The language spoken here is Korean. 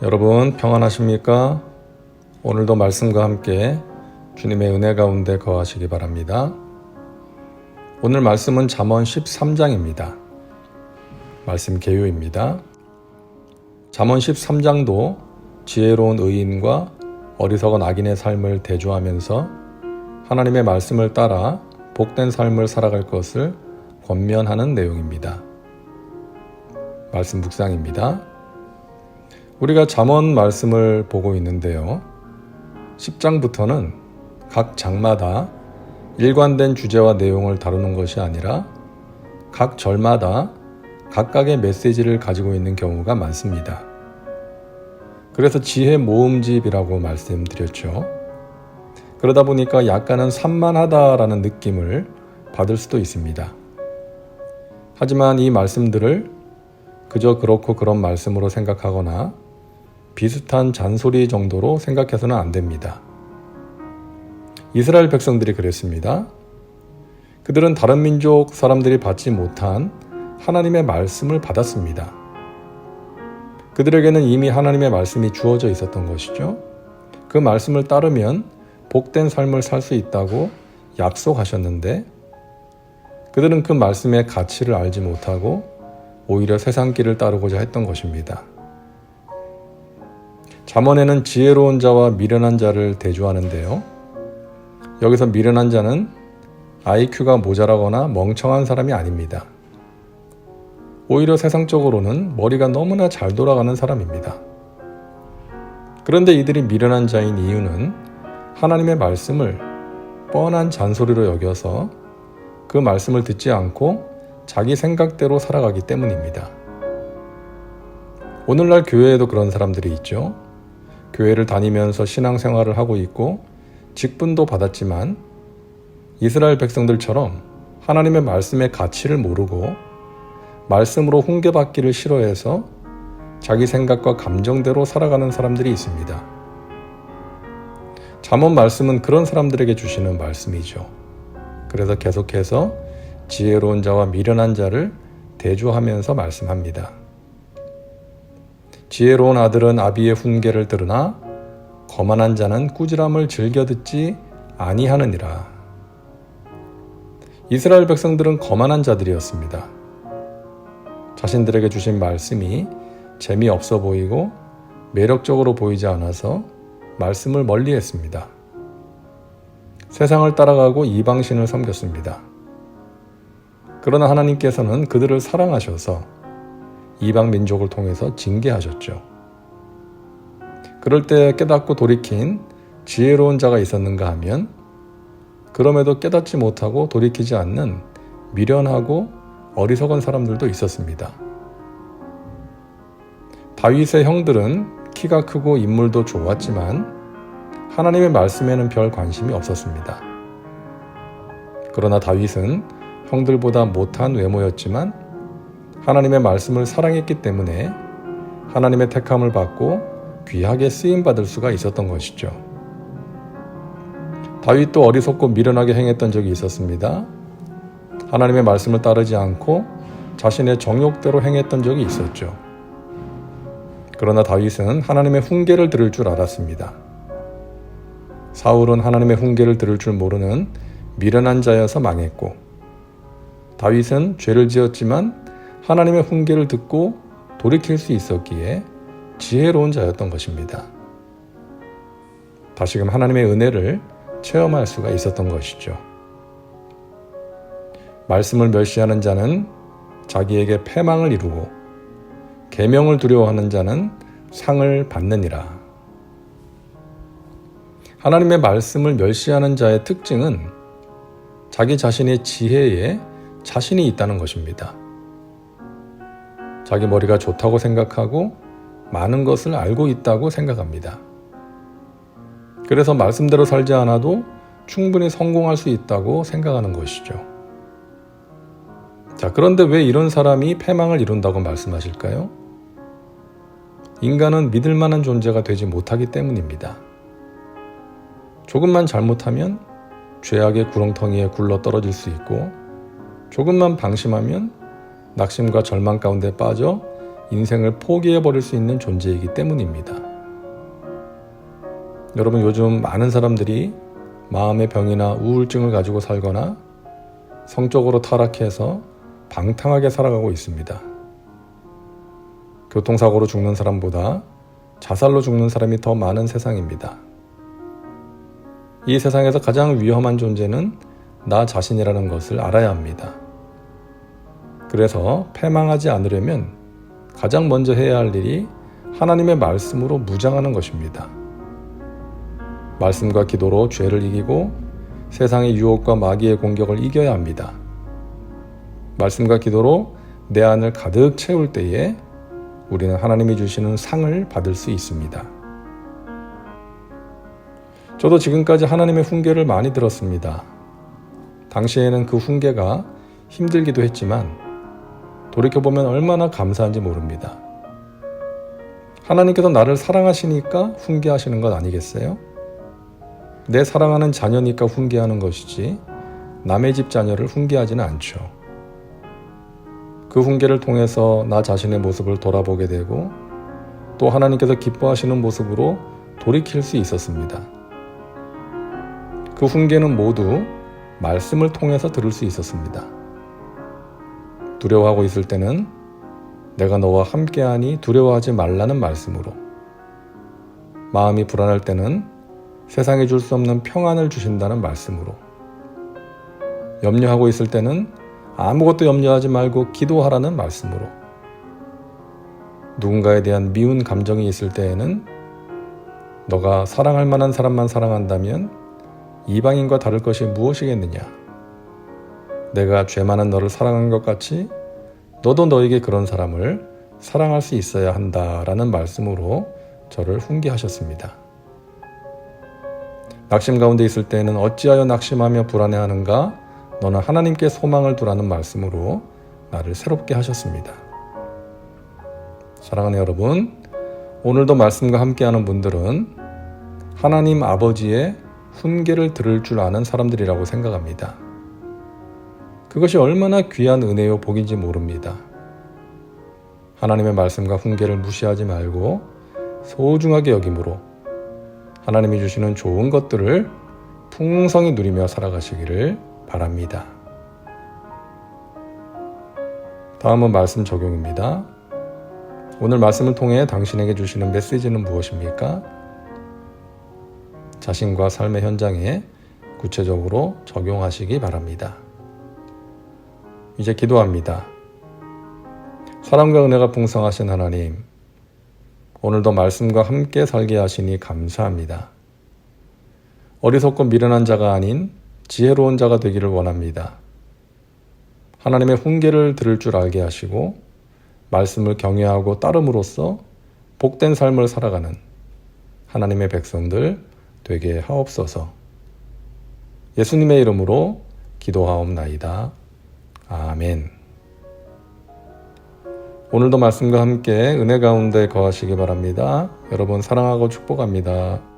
여러분 평안하십니까? 오늘도 말씀과 함께 주님의 은혜 가운데 거하시기 바랍니다. 오늘 말씀은 잠언 13장입니다. 말씀 개요입니다. 잠언 13장도 지혜로운 의인과 어리석은 악인의 삶을 대조하면서 하나님의 말씀을 따라 복된 삶을 살아갈 것을 권면하는 내용입니다. 말씀 묵상입니다. 우리가 잠언 말씀을 보고 있는데요. 10장부터는 각 장마다 일관된 주제와 내용을 다루는 것이 아니라 각 절마다 각각의 메시지를 가지고 있는 경우가 많습니다. 그래서 지혜 모음집이라고 말씀드렸죠. 그러다 보니까 약간은 산만하다라는 느낌을 받을 수도 있습니다. 하지만 이 말씀들을 그저 그렇고 그런 말씀으로 생각하거나 비슷한 잔소리 정도로 생각해서는 안 됩니다. 이스라엘 백성들이 그랬습니다. 그들은 다른 민족 사람들이 받지 못한 하나님의 말씀을 받았습니다. 그들에게는 이미 하나님의 말씀이 주어져 있었던 것이죠. 그 말씀을 따르면 복된 삶을 살 수 있다고 약속하셨는데 그들은 그 말씀의 가치를 알지 못하고 오히려 세상 길을 따르고자 했던 것입니다. 잠언에는 지혜로운 자와 미련한 자를 대조하는데요. 여기서 미련한 자는 IQ가 모자라거나 멍청한 사람이 아닙니다. 오히려 세상적으로는 머리가 너무나 잘 돌아가는 사람입니다. 그런데 이들이 미련한 자인 이유는 하나님의 말씀을 뻔한 잔소리로 여겨서 그 말씀을 듣지 않고 자기 생각대로 살아가기 때문입니다. 오늘날 교회에도 그런 사람들이 있죠. 교회를 다니면서 신앙생활을 하고 있고 직분도 받았지만 이스라엘 백성들처럼 하나님의 말씀의 가치를 모르고 말씀으로 훈계받기를 싫어해서 자기 생각과 감정대로 살아가는 사람들이 있습니다. 잠언 말씀은 그런 사람들에게 주시는 말씀이죠. 그래서 계속해서 지혜로운 자와 미련한 자를 대조하면서 말씀합니다. 지혜로운 아들은 아비의 훈계를 들으나 거만한 자는 꾸지람을 즐겨 듣지 아니하느니라. 이스라엘 백성들은 거만한 자들이었습니다. 자신들에게 주신 말씀이 재미없어 보이고 매력적으로 보이지 않아서 말씀을 멀리했습니다. 세상을 따라가고 이방신을 섬겼습니다. 그러나 하나님께서는 그들을 사랑하셔서 이방 민족을 통해서 징계하셨죠. 그럴 때 깨닫고 돌이킨 지혜로운 자가 있었는가 하면 그럼에도 깨닫지 못하고 돌이키지 않는 미련하고 어리석은 사람들도 있었습니다. 다윗의 형들은 키가 크고 인물도 좋았지만 하나님의 말씀에는 별 관심이 없었습니다. 그러나 다윗은 형들보다 못한 외모였지만 하나님의 말씀을 사랑했기 때문에 하나님의 택함을 받고 귀하게 쓰임받을 수가 있었던 것이죠. 다윗도 어리석고 미련하게 행했던 적이 있었습니다. 하나님의 말씀을 따르지 않고 자신의 정욕대로 행했던 적이 있었죠. 그러나 다윗은 하나님의 훈계를 들을 줄 알았습니다. 사울은 하나님의 훈계를 들을 줄 모르는 미련한 자여서 망했고 다윗은 죄를 지었지만 하나님의 훈계를 듣고 돌이킬 수 있었기에 지혜로운 자였던 것입니다. 다시금 하나님의 은혜를 체험할 수가 있었던 것이죠. 말씀을 멸시하는 자는 자기에게 패망을 이루고 계명을 두려워하는 자는 상을 받느니라. 하나님의 말씀을 멸시하는 자의 특징은 자기 자신의 지혜에 자신이 있다는 것입니다. 자기 머리가 좋다고 생각하고 많은 것을 알고 있다고 생각합니다. 그래서 말씀대로 살지 않아도 충분히 성공할 수 있다고 생각하는 것이죠. 자, 그런데 왜 이런 사람이 패망을 이룬다고 말씀하실까요? 인간은 믿을 만한 존재가 되지 못하기 때문입니다. 조금만 잘못하면 죄악의 구렁텅이에 굴러 떨어질 수 있고, 조금만 방심하면 낙심과 절망 가운데 빠져 인생을 포기해버릴 수 있는 존재이기 때문입니다. 여러분, 요즘 많은 사람들이 마음의 병이나 우울증을 가지고 살거나 성적으로 타락해서 방탕하게 살아가고 있습니다. 교통사고로 죽는 사람보다 자살로 죽는 사람이 더 많은 세상입니다. 이 세상에서 가장 위험한 존재는 나 자신이라는 것을 알아야 합니다. 그래서 패망하지 않으려면 가장 먼저 해야 할 일이 하나님의 말씀으로 무장하는 것입니다. 말씀과 기도로 죄를 이기고 세상의 유혹과 마귀의 공격을 이겨야 합니다. 말씀과 기도로 내 안을 가득 채울 때에 우리는 하나님이 주시는 상을 받을 수 있습니다. 저도 지금까지 하나님의 훈계를 많이 들었습니다. 당시에는 그 훈계가 힘들기도 했지만 돌이켜보면 얼마나 감사한지 모릅니다. 하나님께서 나를 사랑하시니까 훈계하시는 것 아니겠어요? 내 사랑하는 자녀니까 훈계하는 것이지 남의 집 자녀를 훈계하지는 않죠. 그 훈계를 통해서 나 자신의 모습을 돌아보게 되고 또 하나님께서 기뻐하시는 모습으로 돌이킬 수 있었습니다. 그 훈계는 모두 말씀을 통해서 들을 수 있었습니다. 두려워하고 있을 때는 내가 너와 함께하니 두려워하지 말라는 말씀으로, 마음이 불안할 때는 세상에 줄 수 없는 평안을 주신다는 말씀으로, 염려하고 있을 때는 아무것도 염려하지 말고 기도하라는 말씀으로, 누군가에 대한 미운 감정이 있을 때에는 너가 사랑할 만한 사람만 사랑한다면 이방인과 다를 것이 무엇이겠느냐, 내가 죄 많은 너를 사랑한 것 같이 너도 너에게 그런 사람을 사랑할 수 있어야 한다라는 말씀으로 저를 훈계하셨습니다. 낙심 가운데 있을 때에는 어찌하여 낙심하며 불안해하는가, 너는 하나님께 소망을 두라는 말씀으로 나를 새롭게 하셨습니다. 사랑하는 여러분, 오늘도 말씀과 함께하는 분들은 하나님 아버지의 훈계를 들을 줄 아는 사람들이라고 생각합니다. 그것이 얼마나 귀한 은혜요 복인지 모릅니다. 하나님의 말씀과 훈계를 무시하지 말고 소중하게 여김으로 하나님이 주시는 좋은 것들을 풍성히 누리며 살아가시기를 바랍니다. 다음은 말씀 적용입니다. 오늘 말씀을 통해 당신에게 주시는 메시지는 무엇입니까? 자신과 삶의 현장에 구체적으로 적용하시기 바랍니다. 이제 기도합니다. 사랑과 은혜가 풍성하신 하나님, 오늘도 말씀과 함께 살게 하시니 감사합니다. 어리석고 미련한 자가 아닌 지혜로운 자가 되기를 원합니다. 하나님의 훈계를 들을 줄 알게 하시고 말씀을 경외하고 따름으로써 복된 삶을 살아가는 하나님의 백성들 되게 하옵소서. 예수님의 이름으로 기도하옵나이다. 아멘. 오늘도 말씀과 함께 은혜 가운데 거하시기 바랍니다. 여러분 사랑하고 축복합니다.